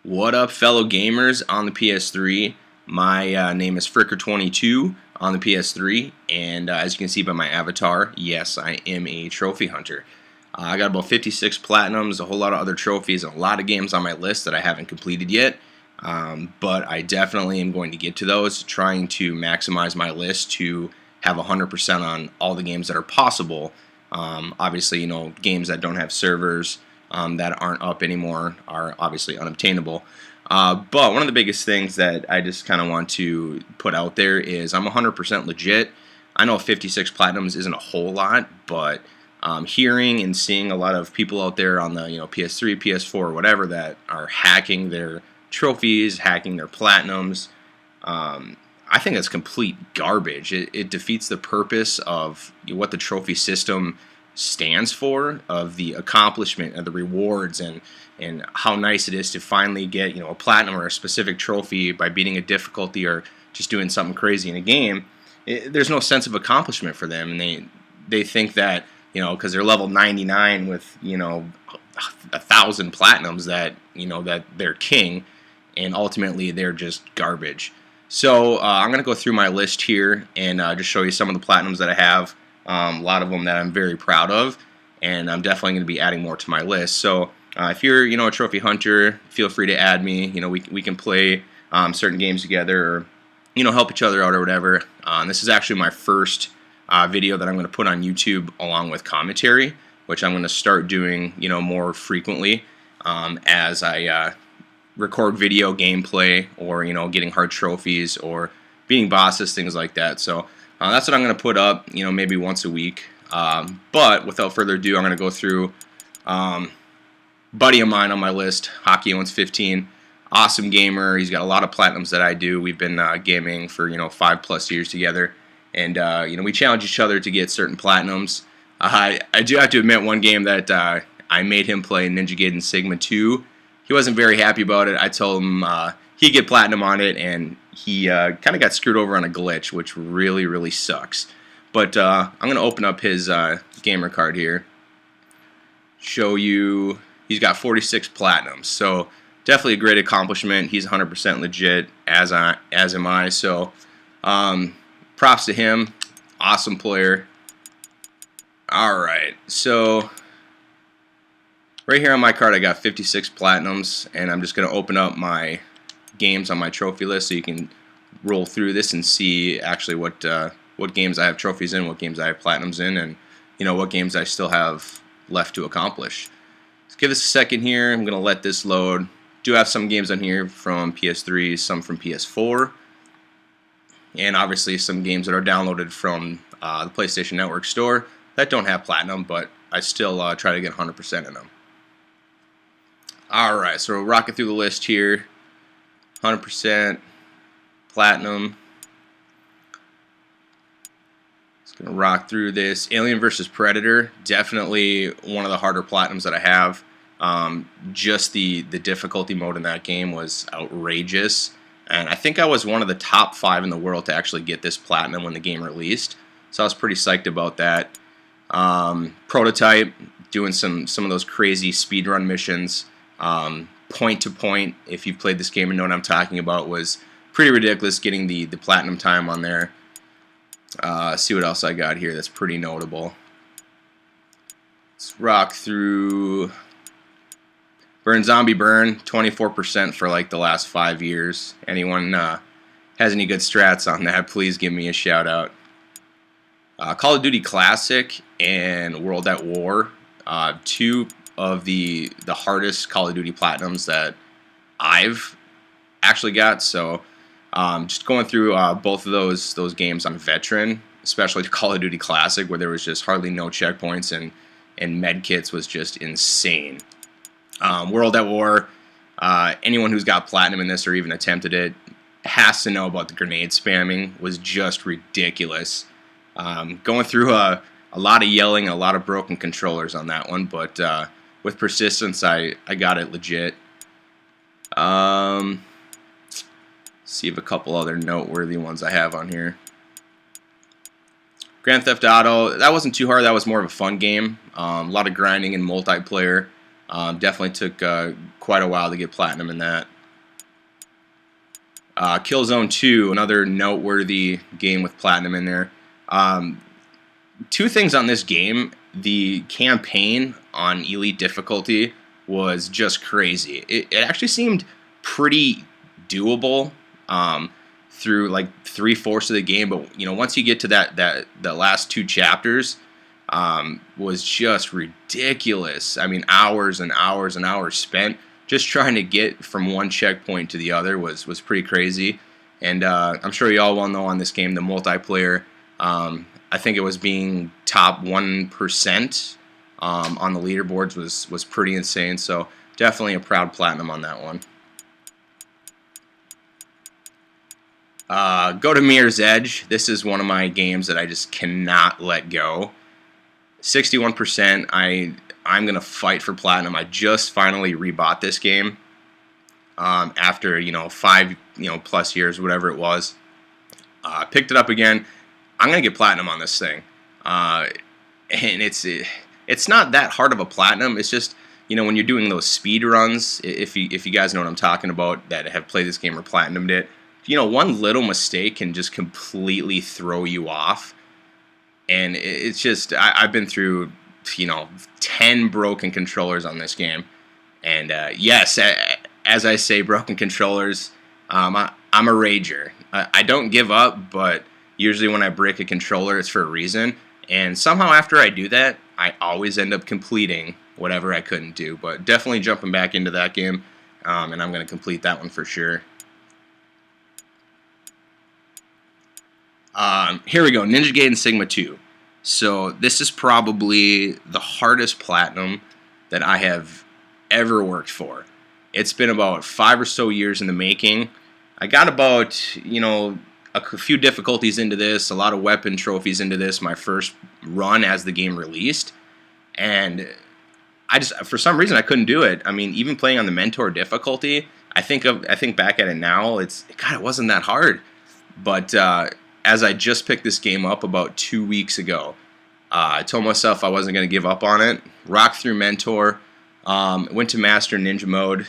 What up, fellow gamers on the PS3? My name is Fricker22 on the PS3, and as you can see by my avatar, yes, I am a trophy hunter. I got about 56 platinums, a whole lot of other trophies, and a lot of games on my list that I haven't completed yet. But I definitely am going to get to those, trying to maximize my list to have 100% on all the games that are possible. Obviously, you know, games that don't have servers that aren't up anymore are obviously unobtainable. But one of the biggest things that I just kind of want to put out there is I'm 100% legit. I know 56 platinums isn't a whole lot, but hearing and seeing a lot of people out there on the PS3, PS4, whatever that are hacking their trophies, hacking their platinums, I think that's complete garbage. It defeats the purpose of what the trophy system stands for, of the accomplishment and the rewards and how nice it is to finally get a platinum or a specific trophy by beating a difficulty or just doing something crazy in a game. There's no sense of accomplishment for them, and they think that because they're level 99 with 1,000 platinums that that they're king, and ultimately they're just garbage. So I'm gonna go through my list here and just show you some of the platinums that I have. A lot of them that I'm very proud of, and I'm definitely going to be adding more to my list. So if you're a trophy hunter, feel free to add me. We can play certain games together, or help each other out or whatever. This is actually my first video that I'm going to put on YouTube along with commentary, which I'm going to start doing more frequently as I record video gameplay, or getting hard trophies or beating bosses, things like that. So that's what I'm going to put up, maybe once a week. But without further ado, I'm going to go through buddy of mine on my list, Hockey Owens 15. Awesome gamer. He's got a lot of platinums that I do. We've been gaming for 5+ years together, and we challenge each other to get certain platinums. I do have to admit, one game that I made him play, Ninja Gaiden Sigma 2. He wasn't very happy about it. I told him he'd get platinum on it, and he kind of got screwed over on a glitch, which really sucks. But I'm going to open up his gamer card here, show you he's got 46 platinums, so definitely a great accomplishment. He's 100% legit, as am I, so props to him. Awesome player. Alright, so right here on my card I got 56 platinums, and I'm just going to open up my games on my trophy list so you can roll through this and see actually what games I have trophies in, what games I have platinums in, and what games I still have left to accomplish. Let's give this a second here. I'm going to let this load. Do have some games on here from PS3, some from PS4, and obviously some games that are downloaded from the PlayStation Network store that don't have platinum, but I still try to get 100% in them. Alright, so we're rocking through the list here. 100% platinum. Just gonna rock through this. Alien vs. Predator, definitely one of the harder platinums that I have. Just the difficulty mode in that game was outrageous, and I think I was one of the top 5 in the world to actually get this platinum when the game released. So I was pretty psyched about that. Prototype, doing some of those crazy speedrun missions. Point to point, if you've played this game and know what I'm talking about, was pretty ridiculous, getting the platinum time on there. See what else I got here that's pretty notable. Let's rock through Burn Zombie Burn, 24% for like the last 5 years. Anyone has any good strats on that, please give me a shout out. Call of Duty Classic and World at War, two of the hardest Call of Duty platinums that I've actually got. So just going through both of those games on veteran, especially Call of Duty Classic, where there was just hardly no checkpoints, and med kits was just insane. World at War, anyone who's got platinum in this or even attempted it has to know about the grenade spamming. Was just ridiculous. Going through a lot of yelling, a lot of broken controllers on that one, but with persistence, I got it legit. See if a couple other noteworthy ones I have on here. Grand Theft Auto, that wasn't too hard. That was more of a fun game. A lot of grinding and multiplayer. Definitely took quite a while to get platinum in that. Killzone 2, another noteworthy game with platinum in there. Two things on this game. The campaign on Elite difficulty was just crazy. It actually seemed pretty doable through like 3/4 of the game, but once you get to the last 2 chapters, was just ridiculous. I mean, hours and hours and hours spent just trying to get from one checkpoint to the other was pretty crazy. And I'm sure you all well know on this game the multiplayer. I think it was being top 1% on the leaderboards was pretty insane. So definitely a proud platinum on that one. Go to Mirror's Edge. This is one of my games that I just cannot let go. 61%. I'm gonna fight for platinum. I just finally rebought this game after 5 plus years, whatever it was. Picked it up again. I'm gonna get platinum on this thing, and it's not that hard of a platinum. It's just when you're doing those speed runs, if you guys know what I'm talking about that have played this game or platinumed it, one little mistake can just completely throw you off. And it's just, I've been through, 10 broken controllers on this game. And yes, as I say, broken controllers, I'm a rager. I don't give up, but usually when I break a controller, it's for a reason. And somehow after I do that, I always end up completing whatever I couldn't do. But definitely jumping back into that game, and I'm going to complete that one for sure. Here we go, Ninja Gaiden Sigma 2. So this is probably the hardest platinum that I have ever worked for. It's been about 5 or so years in the making. I got about, a few difficulties into this, a lot of weapon trophies into this, my first run as the game released. And for some reason, I couldn't do it. I mean, even playing on the mentor difficulty, I think back at it now, it wasn't that hard. But as I just picked this game up about 2 weeks ago, I told myself I wasn't going to give up on it. Rocked through Mentor, went to Master Ninja mode,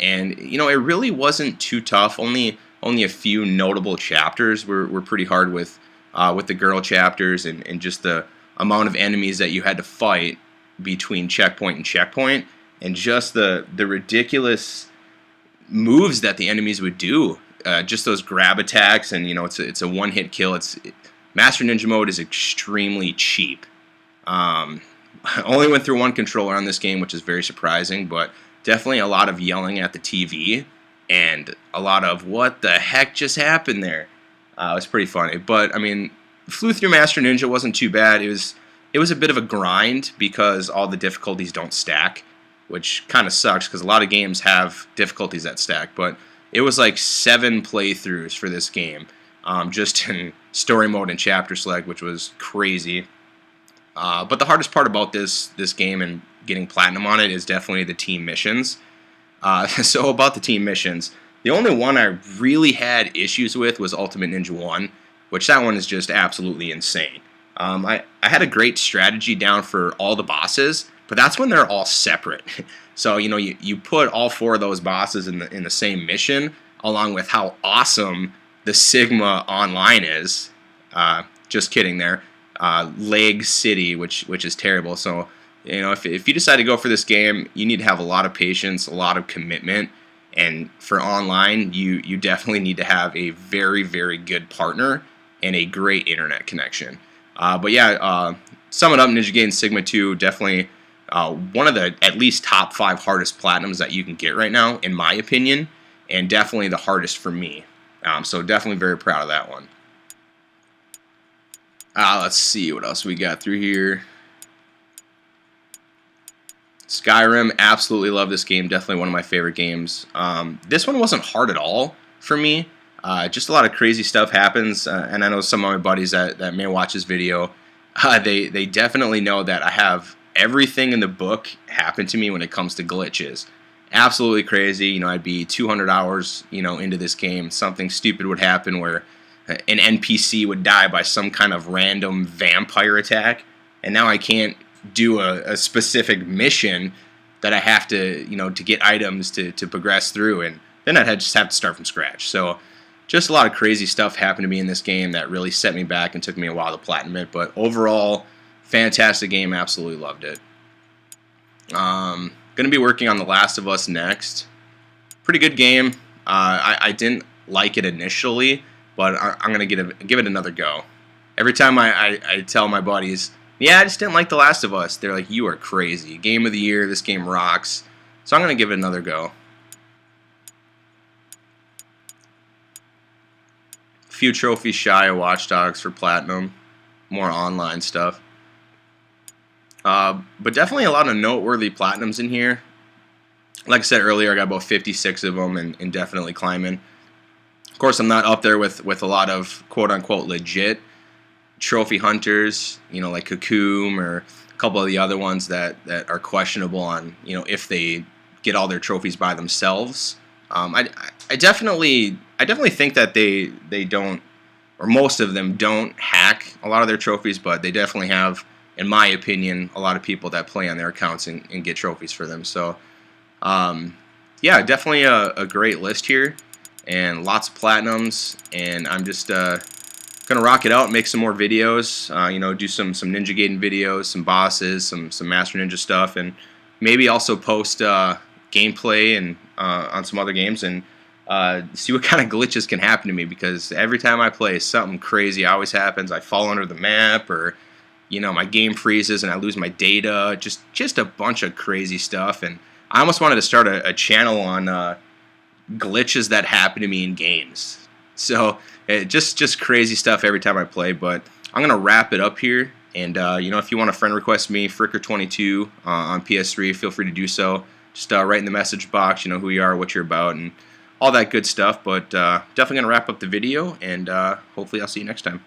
and it really wasn't too tough. Only a few notable chapters were pretty hard with the girl chapters and just the amount of enemies that you had to fight between checkpoint and checkpoint, and just the ridiculous moves that the enemies would do. Just those grab attacks, and it's a one-hit kill. Master Ninja mode is extremely cheap. I only went through one controller on this game, which is very surprising, but definitely a lot of yelling at the TV and a lot of what the heck just happened there. It was pretty funny, but I mean, flew through Master Ninja, wasn't too bad. It was a bit of a grind because all the difficulties don't stack, which kind of sucks because a lot of games have difficulties that stack, but it was like 7 playthroughs for this game, just in story mode and chapter select, which was crazy. But the hardest part about this game and getting platinum on it is definitely the team missions. So about the team missions, the only one I really had issues with was Ultimate Ninja 1, which that one is just absolutely insane. I had a great strategy down for all the bosses, but that's when they're all separate. So you put all 4 of those bosses in the same mission, along with how awesome the Sigma Online is. Just kidding there. Leg City, which is terrible. So if you decide to go for this game, you need to have a lot of patience, a lot of commitment, and for online, you definitely need to have a very, very good partner and a great internet connection. But yeah, sum it up, Ninja Gaiden Sigma 2 definitely. One of the at least top 5 hardest platinums that you can get right now, in my opinion, and definitely the hardest for me. So definitely very proud of that one. Let's see what else we got through here. Skyrim, absolutely love this game. Definitely one of my favorite games. This one wasn't hard at all for me. Just a lot of crazy stuff happens, and I know some of my buddies that may watch this video, they definitely know that I have everything in the book happen to me when it comes to glitches. Absolutely crazy. I'd be 200 hours, into this game. Something stupid would happen where an NPC would die by some kind of random vampire attack, and now I can't do a specific mission that I have to, to get items to progress through, and then I'd just have to start from scratch. So just a lot of crazy stuff happened to me in this game that really set me back and took me a while to platinum it. But overall, fantastic game. Absolutely loved it. Going to be working on The Last of Us next. Pretty good game. I didn't like it initially, but I'm going to give it another go. Every time I tell my buddies, yeah, I just didn't like The Last of Us, they're like, you are crazy. Game of the year, this game rocks. So I'm going to give it another go. A few trophies shy of Watch Dogs for platinum. More online stuff. But definitely a lot of noteworthy platinums in here. Like I said earlier, I got about 56 of them and definitely climbing. Of course, I'm not up there with a lot of quote-unquote legit trophy hunters, you know, like Cocoon or a couple of the other ones that are questionable on, you know, if they get all their trophies by themselves. I definitely think that they don't, or most of them don't hack a lot of their trophies, but they definitely have, in my opinion, a lot of people that play on their accounts and get trophies for them. So, yeah, definitely a great list here, and lots of platinums, and I'm just gonna rock it out, make some more videos, you know, do some Ninja Gaiden videos, some bosses, some Master Ninja stuff, and maybe also post gameplay and on some other games, and see what kind of glitches can happen to me, because every time I play, something crazy always happens. I fall under the map, or you know, my game freezes and I lose my data. Just a bunch of crazy stuff, and I almost wanted to start a channel on glitches that happen to me in games. So just crazy stuff every time I play. But I'm gonna wrap it up here, and you know, if you want to friend request me, Fricker22 on PS3, feel free to do so. Just write in the message box, you know, who you are, what you're about, and all that good stuff. But definitely gonna wrap up the video, and hopefully I'll see you next time.